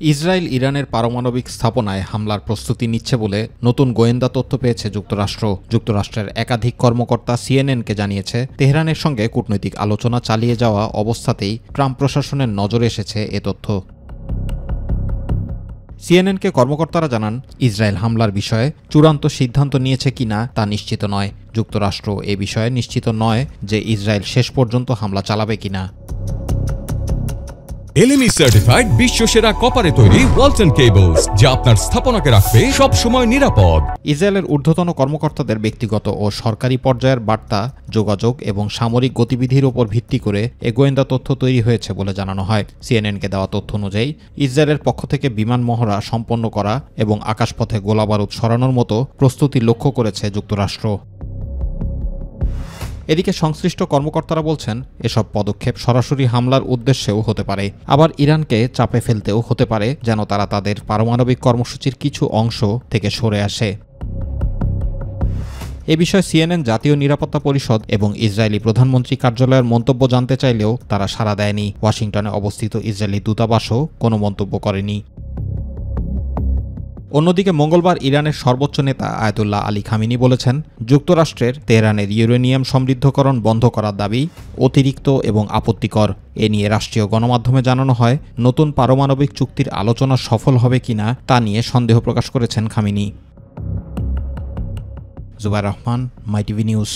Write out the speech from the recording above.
Israel ইরানের পারমাণবিক স্থাপনায় হামলার প্রস্তুতি নিচ্ছে বলে নতুন গোয়েন্দা তথ্য পেয়েছে যুক্তরাষ্ট্র। যুক্তরাষ্ট্রের একাধিক কর্মকর্তা সিএনএনকে জানিয়েছে, তেহরানের সঙ্গে কূটনৈতিক আলোচনা চালিয়ে যাওয়া অবস্থাতেই ট্রাম্প প্রশাসনের নজরে এসেছে এ তথ্য। সিএনএনকে কর্মকর্তারা জানান, ইসরায়েল হামলার বিষয়ে চূড়ান্ত সিদ্ধান্ত নিয়েছে কিনা তা নিশ্চিত নয়। যুক্তরাষ্ট্র এ বিষয়ে নিশ্চিত নয় যে ইসরায়েল শেষ পর্যন্ত হামলা চালাবে কিনা। এলএমই সার্টিফাইড বিশ্বসেরা কপারে তৈরি ওয়ালটন কেবলস, যা আপনার স্থাপনাকে রাখবে সব সময় নিরাপদ। ইসরায়েলের ঊর্ধ্বতন কর্মকর্তাদের ব্যক্তিগত ও সরকারি পর্যায়ের বার্তা, যোগাযোগ এবং সামরিক গতিবিধির উপর ভিত্তি করে এ গোয়েন্দা তথ্য তৈরি হয়েছে বলে জানানো হয়। সিএনএনকে দেওয়া তথ্য অনুযায়ী ইসরায়েলের পক্ষ থেকে বিমান মহড়া সম্পন্ন করা এবং আকাশপথে গোলাবারুদ সরানোর মতো প্রস্তুতি লক্ষ্য করেছে যুক্তরাষ্ট্র। এদিকে সংশ্লিষ্ট কর্মকর্তারা বলছেন, এসব পদক্ষেপ সরাসরি হামলার উদ্দেশ্যেও হতে পারে, আবার ইরানকে চাপে ফেলতেও হতে পারে যেন তারা তাদের পারমাণবিক কর্মসূচির কিছু অংশ থেকে সরে আসে। এ বিষয়ে সিএনএন জাতীয় নিরাপত্তা পরিষদ এবং ইসরায়েলি প্রধানমন্ত্রী কার্যালয়ের মন্তব্য জানতে চাইলেও তারা সাড়া দেয়নি। ওয়াশিংটনে অবস্থিত ইসরায়েলি দূতাবাসও কোনো মন্তব্য করেনি। অন্যদিকে মঙ্গলবার ইরানের সর্বোচ্চ নেতা আয়াতুল্লাহ আলী খামিনি বলেছেন, যুক্তরাষ্ট্রের তেহরানের ইউরেনিয়াম সমৃদ্ধকরণ বন্ধ করার দাবি অতিরিক্ত এবং আপত্তিকর। এ নিয়ে রাষ্ট্রীয় গণমাধ্যমে জানানো হয়, নতুন পারমাণবিক চুক্তির আলোচনা সফল হবে কিনা তা নিয়ে সন্দেহ প্রকাশ করেছেন খামিনি। জুবাইর রহমান, মাই টিভি নিউজ।